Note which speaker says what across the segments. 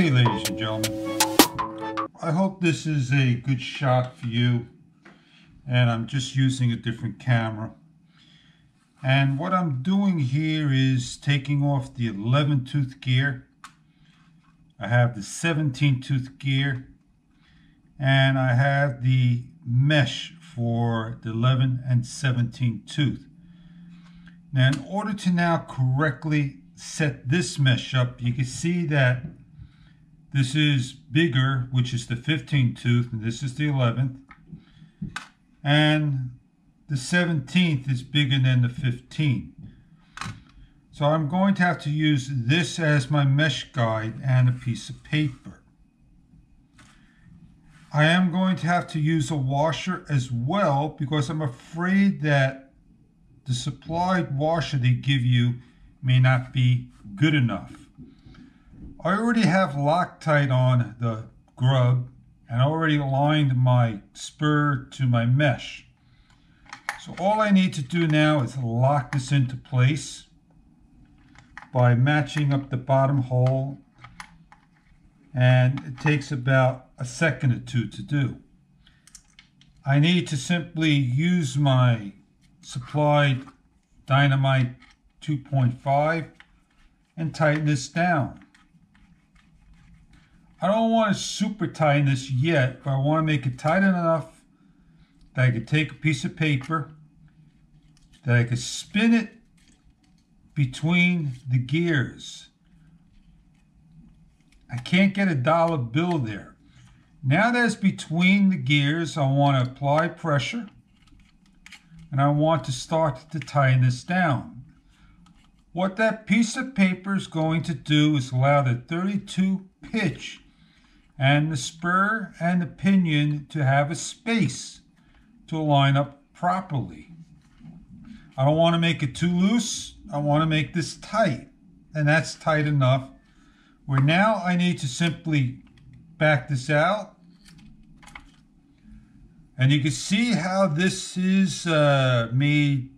Speaker 1: Hey ladies and gentlemen, I hope this is a good shot for you, and I'm just using a different camera. And what I'm doing here is taking off the 11 tooth gear. I have the 17 tooth gear, and I have the mesh for the 11 and 17 tooth. Now in order to now correctly set this mesh up, you can see that this is bigger, which is the 15 tooth, and this is the 11th. And the 17th is bigger than the 15. So I'm going to have to use this as my mesh guide and a piece of paper. I am going to have to use a washer as well, because I'm afraid that the supplied washer they give you may not be good enough. I already have Loctite on the grub and already aligned my spur to my mesh. So all I need to do now is lock this into place by matching up the bottom hole, and it takes about a second or two to do. I need to simply use my supplied Dynamite 2.5 and tighten this down. I don't want to super tighten this yet, but I want to make it tight enough that I could take a piece of paper, that I could spin it between the gears. I can't get a dollar bill there. Now that it's between the gears, I want to apply pressure, and I want to start to tighten this down. What that piece of paper is going to do is allow the 32 pitch and the spur and the pinion to have a space to line up properly. I don't want to make it too loose. I want to make this tight, and that's tight enough where now I need to simply back this out, and you can see how this is made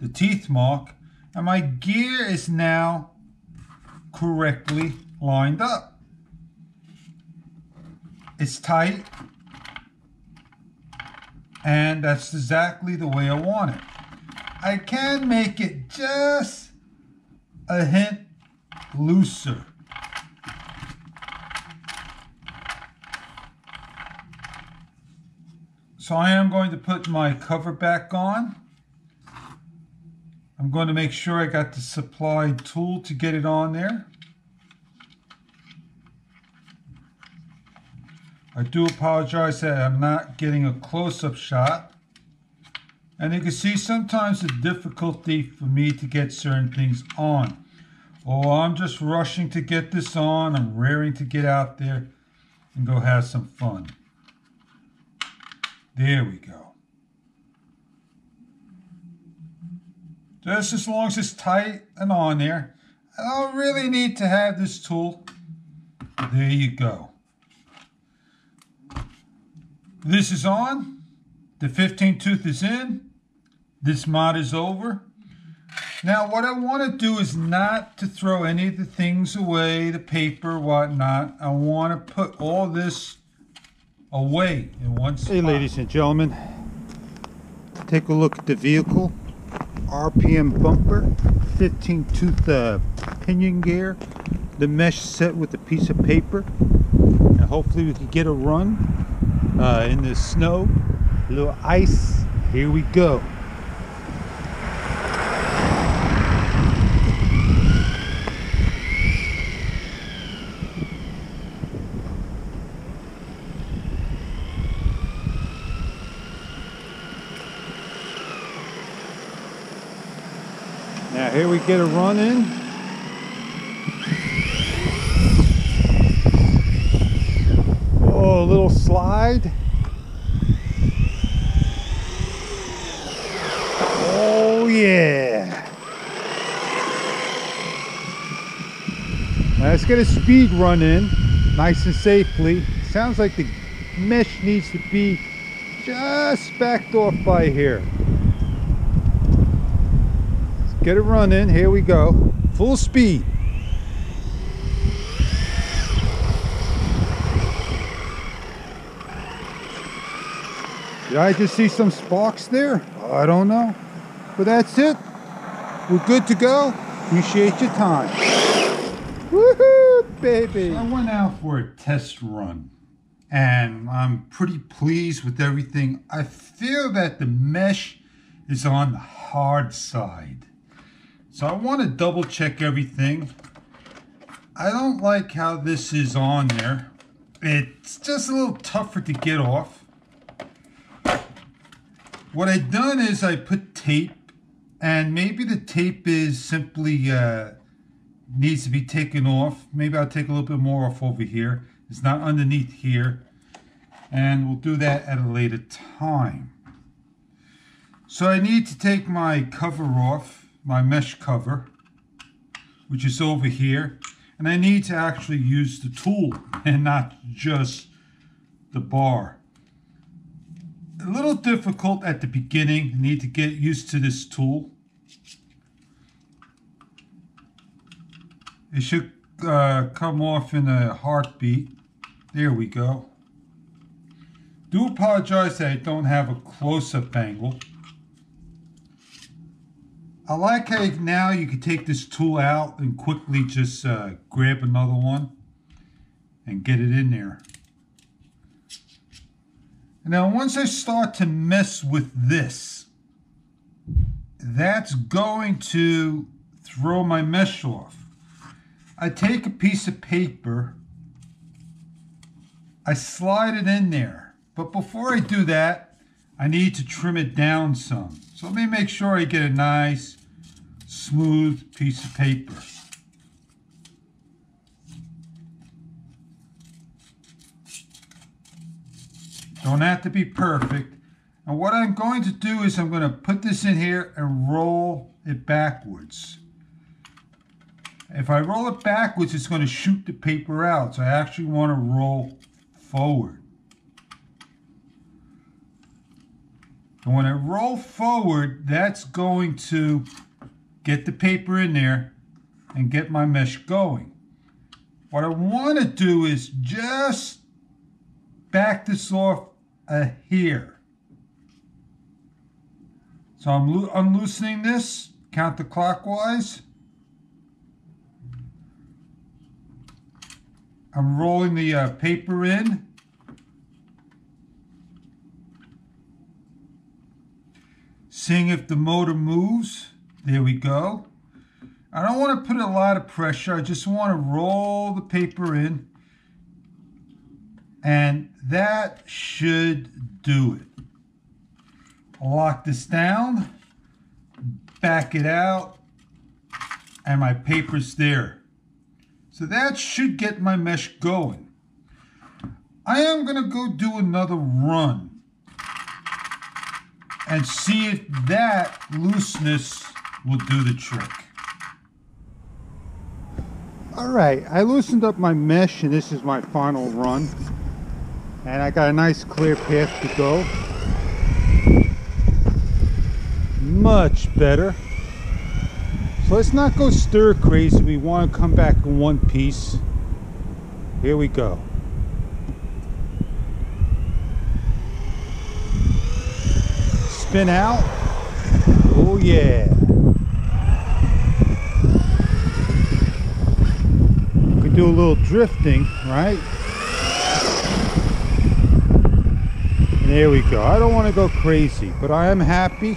Speaker 1: the teeth mark, and my gear is now correctly lined up. It's tight, and that's exactly the way I want it. I can make it just a hint looser. So I am going to put my cover back on. I'm going to make sure I got the supplied tool to get it on there. I do apologize that I'm not getting a close-up shot. And you can see sometimes the difficulty for me to get certain things on. Oh, I'm just rushing to get this on. I'm raring to get out there and go have some fun. There we go. Just as long as it's tight and on there. I don't really need to have this tool. There you go. This is on. The 15 tooth is in. This mod is over. Now what I want to do is not to throw any of the things away, the paper, whatnot. I want to put all this away in one spot. Hey ladies and gentlemen, take a look at the vehicle. RPM bumper, 15 tooth pinion gear, the mesh set with a piece of paper, and hopefully we can get a run in the snow, a little ice. Here we go. Now here we get a run in. Oh, a little slide. Oh yeah. Now let's get a speed run in, nice and safely. Sounds like the mesh needs to be just backed off by here. Let's get a run in, here we go. Full speed. Did I just see some sparks there? I don't know. But that's it. We're good to go. Appreciate your time. Woohoo, baby! I went out for a test run, and I'm pretty pleased with everything. I feel that the mesh is on the hard side. So I want to double check everything. I don't like how this is on there. It's just a little tougher to get off. What I've done is I put tape, and maybe the tape is simply needs to be taken off. Maybe I'll take a little bit more off over here. It's not underneath here, and we'll do that at a later time. So I need to take my cover off, my mesh cover, which is over here, and I need to actually use the tool and not just the bar. A little difficult at the beginning. I need to get used to this tool. It should come off in a heartbeat. There we go. Do apologize that I don't have a close-up angle. I like how now you can take this tool out and quickly just grab another one and get it in there. And now once I start to mess with this, that's going to throw my mesh off. I take a piece of paper, I slide it in there, but before I do that, I need to trim it down some. So let me make sure I get a nice, smooth piece of paper. Don't have to be perfect. And what I'm going to do is I'm going to put this in here and roll it backwards. If I roll it backwards, it's going to shoot the paper out. So I actually want to roll forward. And when I roll forward, that's going to get the paper in there and get my mesh going. What I want to do is just back this off here. So I'm unloosening this counterclockwise. I'm rolling the paper in. Seeing if the motor moves. There we go. I don't want to put a lot of pressure. I just want to roll the paper in. And that should do it. I'll lock this down, back it out, and my paper's there. So that should get my mesh going. I am going to go do another run and see if that looseness will do the trick. All right, I loosened up my mesh and this is my final run. And I got a nice clear path to go. Much better. So let's not go stir crazy. We want to come back in one piece. Here we go. Spin out. Oh yeah. We can do a little drifting, right? And there we go. I don't want to go crazy, but I am happy.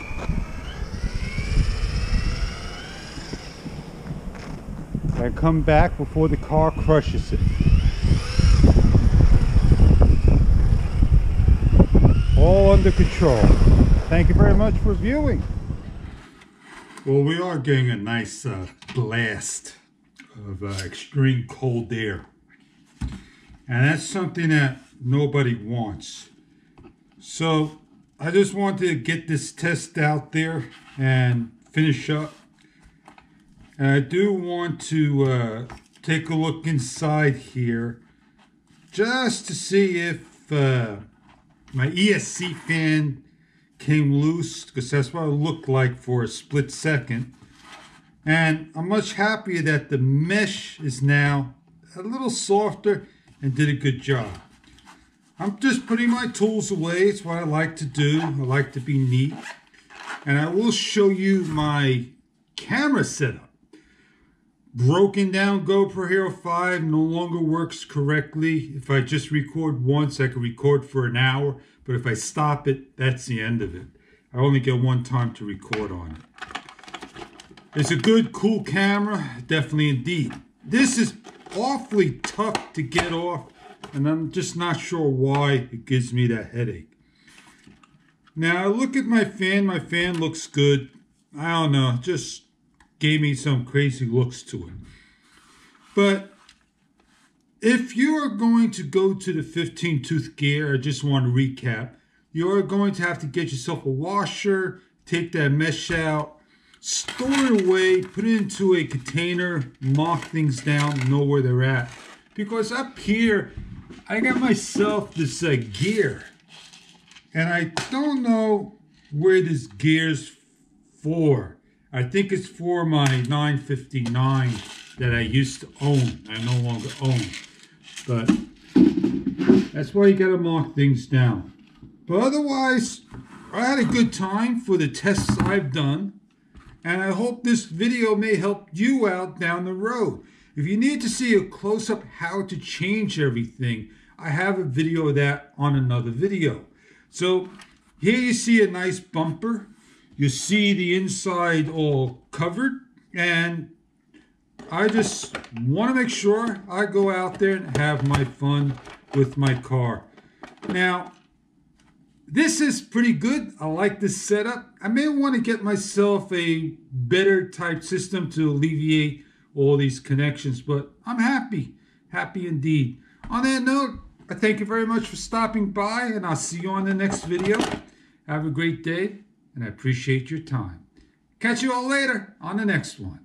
Speaker 1: I come back before the car crushes it. All under control. Thank you very much for viewing. Well, we are getting a nice blast of extreme cold air. And that's something that nobody wants. So I just wanted to get this test out there and finish up. And I do want to take a look inside here just to see if my ESC fan came loose, because that's what it looked like for a split second. And I'm much happier that the mesh is now a little softer and did a good job. I'm just putting my tools away. It's what I like to do. I like to be neat. And I will show you my camera setup. Broken down GoPro Hero 5 no longer works correctly. If I just record once, I can record for an hour. But if I stop it, that's the end of it. I only get one time to record on it. It's a good, cool camera, definitely indeed. This is awfully tough to get off, and I'm just not sure why it gives me that headache. Now, look at my fan. My fan looks good. I don't know, just gave me some crazy looks to it. But if you are going to go to the 15-tooth gear, I just want to recap, you are going to have to get yourself a washer, take that mesh out, store it away, put it into a container, mark things down, know where they're at. Because up here, I got myself this gear. And I don't know where this gear's for. I think it's for my 959 that I used to own. I no longer own. But that's why you gotta mark things down. But otherwise, I had a good time for the tests I've done. And I hope this video may help you out down the road. If you need to see a close-up how to change everything, I have a video of that on another video. So here you see a nice bumper. You see the inside all covered. And I just want to make sure I go out there and have my fun with my car. Now, this is pretty good. I like this setup. I may want to get myself a better type system to alleviate all these connections, but I'm happy. Happy indeed. On that note, I thank you very much for stopping by, and I'll see you on the next video. Have a great day, and I appreciate your time. Catch you all later on the next one.